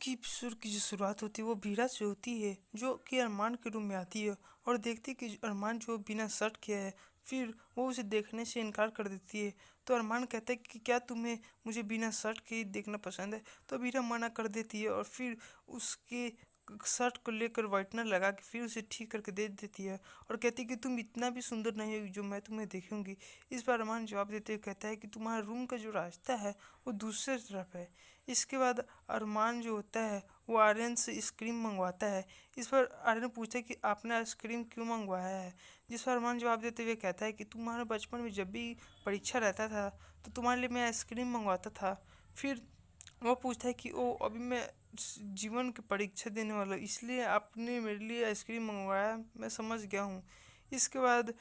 की एपिसोड की जो शुरुआत होती है वो वीरा से होती है, जो कि अरमान के रूम में आती है और देखती है कि अरमान जो बिना शर्ट किया है। फिर वो उसे देखने से इनकार कर देती है। तो अरमान कहता है कि क्या तुम्हें मुझे बिना शर्ट के ही देखना पसंद है। तो वीरा मना कर देती है और फिर उसके शर्ट को लेकर वाइटनर लगा के फिर उसे ठीक करके दे देती है और कहती है कि तुम इतना भी सुंदर नहीं हो जो मैं तुम्हें देखूंगी। इस पर अरमान जवाब देते हुए कहता है कि तुम्हारा रूम का जो रास्ता है वो दूसरे तरफ है। इसके बाद अरमान जो होता है वो आर्यन से आइसक्रीम मंगवाता है। इस पर आर्यन पूछता है कि आपने आइसक्रीम क्यों मंगवाया है। जिस पर अरमान जवाब देते हुए कहता है कि तुम्हारे बचपन में जब भी परीक्षा रहता था तो तुम्हारे लिए मैं आइसक्रीम मंगवाता था। फिर वो पूछता है कि ओ अभी मैं जीवन की परीक्षा देने वाला हूँ, इसलिए आपने मेरे लिए आइसक्रीम मंगवाया, मैं समझ गया हूँ। इसके बाद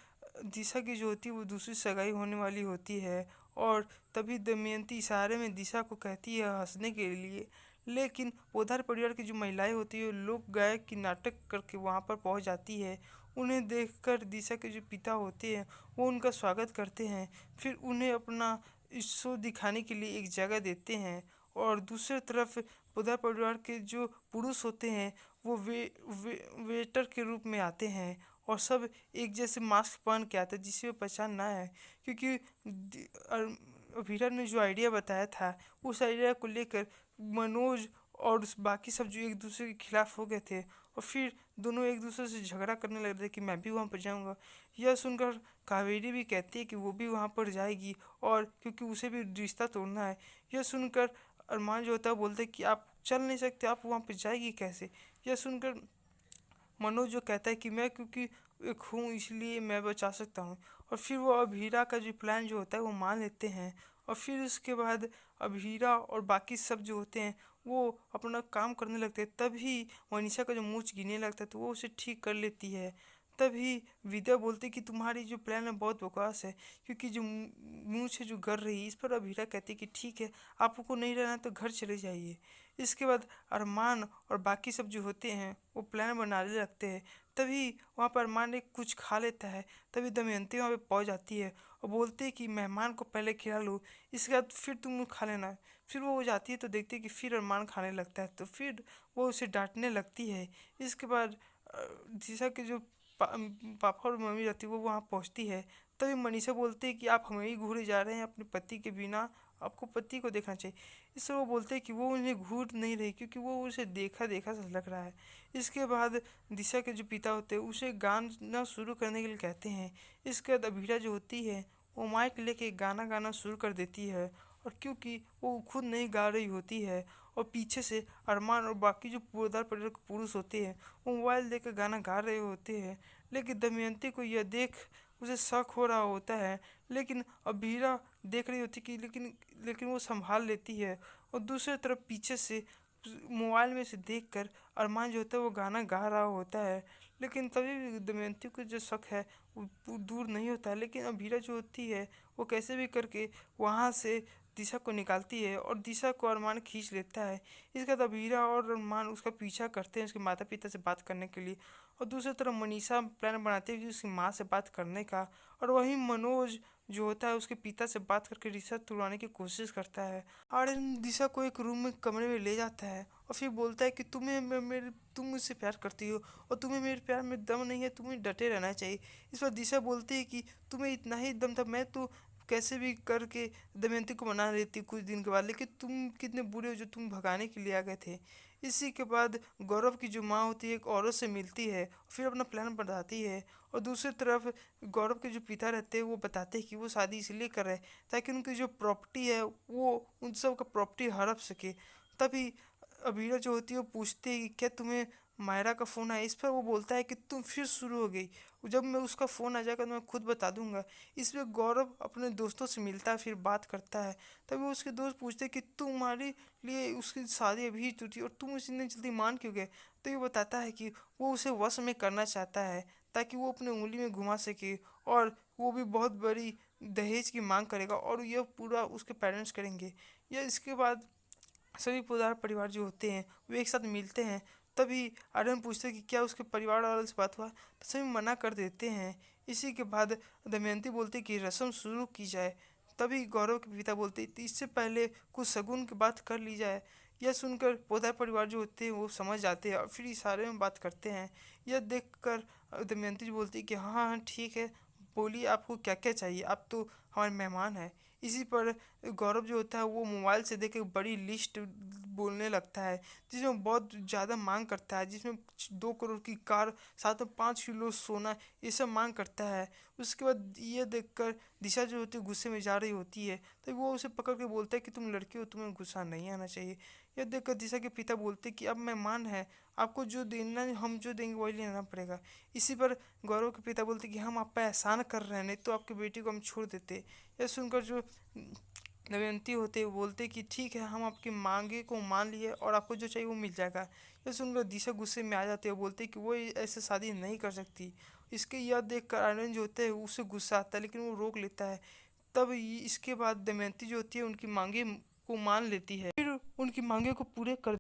दिशा की जो होती है वो दूसरी सगाई होने वाली होती है और तभी दमयंती इशारे में दिशा को कहती है हंसने के लिए। लेकिन पोद्दार परिवार की जो महिलाएं होती है लोक गायक की नाटक करके वहां पर पहुंच जाती है। उन्हें देखकर दिशा के जो पिता होते हैं वो उनका स्वागत करते हैं। फिर उन्हें अपना शो दिखाने के लिए एक जगह देते हैं और दूसरी तरफ पोद्दार परिवार के जो पुरुष होते हैं वो वेटर के रूप में आते हैं और सब एक जैसे मास्क पहन के आते हैं जिससे वो पहचान ना है। क्योंकि वीरा ने जो आइडिया बताया था उस आइडिया को लेकर मनोज और बाकी सब जो एक दूसरे के खिलाफ हो गए थे और फिर दोनों एक दूसरे से झगड़ा करने लग रहे कि मैं भी वहाँ पर जाऊँगा। यह सुनकर कावेरी भी कहती है कि वो भी वहाँ पर जाएगी और क्योंकि उसे भी रिश्ता तोड़ना है। यह सुनकर अरमान जो होता है बोलते कि आप चल नहीं सकते, आप वहाँ पर जाएगी कैसे। यह सुनकर मनोज जो कहता है कि मैं क्योंकि एक हूँ इसलिए मैं बचा सकता हूँ। और फिर वो अभीरा का जो प्लान जो होता है वो मान लेते हैं और फिर उसके बाद अभीरा और बाकी सब जो होते हैं वो अपना काम करने लगते हैं। तभी मनीषा का जो मूंछ गिरने लगता है तो वो उसे ठीक कर लेती है। तभी विद्या बोलती कि तुम्हारी जो प्लान है बहुत बकवास है क्योंकि जो मुंह से जो गर रही है। इस पर अभीरा कहती कि ठीक है, आपको नहीं रहना तो घर चले जाइए। इसके बाद अरमान और बाकी सब जो होते हैं वो प्लान बनाने लगते हैं। तभी वहाँ पर अरमान ने कुछ खा लेता है। तभी दमयंती वहाँ पे पहुँच जाती है और बोलती है कि मेहमान को पहले खिला लो, इसके बाद फिर तुम खा लेना। फिर वो हो जाती है तो देखती है कि फिर अरमान खाने लगता है तो फिर वो उसे डांटने लगती है। इसके बाद दिशा के जो पापा और मम्मी रहती है वो वहाँ पहुँचती है। तभी मनीषा बोलती है कि आप हमें ही घूरे जा रहे हैं अपने पति के बिना, आपको पति को देखना चाहिए। इससे वो बोलते हैं कि वो उन्हें घूर नहीं रही क्योंकि वो उसे देखा देखा सा लग रहा है। इसके बाद दिशा के जो पिता होते हैं उसे गाना शुरू करने के लिए कहते हैं। इसके बाद अभीरा जो होती है वो माइक लेके गाना गाना शुरू कर देती है और क्योंकि वो खुद नहीं गा रही होती है और पीछे से अरमान और बाकी जो पोद्दार परिवार के पुरुष होते हैं वो मोबाइल लेकर गाना गा रहे होते हैं। लेकिन दमयंती को यह देख उसे शक हो रहा होता है। लेकिन अभीरा देख रही होती कि लेकिन वो संभाल लेती है और दूसरी तरफ पीछे से मोबाइल में से देखकर अरमान जो होता है वो गाना गा रहा होता है। लेकिन तभी भी दमयंती को जो शक है वो दूर नहीं होता है। लेकिन अभीरा जो होती है वो कैसे भी करके वहाँ से दिशा को निकालती है और दिशा को अरमान खींच लेता है। इसके बाद अभीरा और अरमान उसका पीछा करते हैं उसके माता पिता से बात करने के लिए और दूसरी तरफ मनीषा प्लान बनाती है कि उसकी माँ से बात करने का और वहीं मनोज जो होता है उसके पिता से बात करके रिश्ता तुड़वाने की कोशिश करता है। आर्यन दिशा को एक रूम में कमरे में ले जाता है और फिर बोलता है कि तुम मुझसे प्यार करती हो और तुम्हें मेरे प्यार में दम नहीं है, तुम्हें डटे रहना चाहिए। इस पर दिशा बोलती है कि तुम्हें इतना ही दम था, मैं तो कैसे भी करके दमयंती को मना लेती कुछ दिन के बाद, लेकिन तुम कितने बुरे हो जो तुम भगाने के लिए आ गए थे। इसी के बाद गौरव की जो माँ होती है एक औरत से मिलती है फिर अपना प्लान बताती है और दूसरी तरफ गौरव के जो पिता रहते हैं वो बताते हैं कि वो शादी इसलिए कर रहे हैं ताकि उनकी जो प्रॉपर्टी है वो उन सब का प्रॉपर्टी हड़प सके। तभी अभीरा जो होती है वो पूछती है कि क्या तुम्हें मायरा का फ़ोन आया। इस पर वो बोलता है कि तुम फिर शुरू हो गई, जब मैं उसका फ़ोन आ जाएगा तो मैं खुद बता दूंगा। इसमें गौरव अपने दोस्तों से मिलता है फिर बात करता है। तभी उसके दोस्त पूछते हैं कि तुम्हारे लिए उसकी शादी अभी ही टूटी और तुम इतनी जल्दी मान क्यों गए। तो ये बताता है कि वो उसे वश में करना चाहता है ताकि वो अपने उंगली में घुमा सके और वो भी बहुत बड़ी दहेज की मांग करेगा और यह पूरा उसके पेरेंट्स करेंगे। यह इसके बाद सभी पोद्दार परिवार जो होते हैं वो एक साथ मिलते हैं। तभी आर्यन पूछते हैं कि क्या उसके परिवार वालों से बात हुआ, तो सभी मना कर देते हैं। इसी के बाद दमयंती बोलती है कि रस्म शुरू की जाए। तभी गौरव के पिता बोलते हैं, तो इससे पहले कुछ शगुन की बात कर ली जाए। यह सुनकर पोधा परिवार जो होते हैं वो समझ जाते हैं और फिर इशारे में बात करते हैं। यह देखकर दमयंती जी बोलती है कि हाँ हाँ ठीक है, बोलिए आपको क्या क्या चाहिए, आप तो हमारे मेहमान हैं। इसी पर गौरव जो होता है वो मोबाइल से देख के बड़ी लिस्ट बोलने लगता है, जिसमें बहुत ज़्यादा मांग करता है, जिसमें 2 करोड़ की कार, साथ में 5 किलो सोना, ये सब मांग करता है। उसके बाद ये देखकर दिशा जो होती है गुस्से में जा रही होती है, तो वो उसे पकड़ के बोलता है कि तुम लड़की हो, तुम्हें गुस्सा नहीं आना चाहिए। यह देखकर दिशा के पिता बोलते कि अब मेहमान है, आपको जो देना है, हम जो देंगे वही लेना पड़ेगा। इसी पर गौरव के पिता बोलते कि हम आप पे एहसान कर रहे हैं, नहीं तो आपकी बेटी को हम छोड़ देते। यह सुनकर जो दमयंती होते वो बोलते कि ठीक है, हम आपकी मांगे को मान लिए और आपको जो चाहिए वो मिल जाएगा। यह सुनकर दिशा गुस्से में आ जाते हैं, बोलते कि वो ऐसे शादी नहीं कर सकती। इसके यह देख कर आर्यन जो होते हैं उसे गुस्सा आता है, लेकिन वो रोक लेता है। तब इसके बाद दमयंती जो होती है उनकी मांगे को मान लेती है, फिर उनकी मांगे को पूरे कर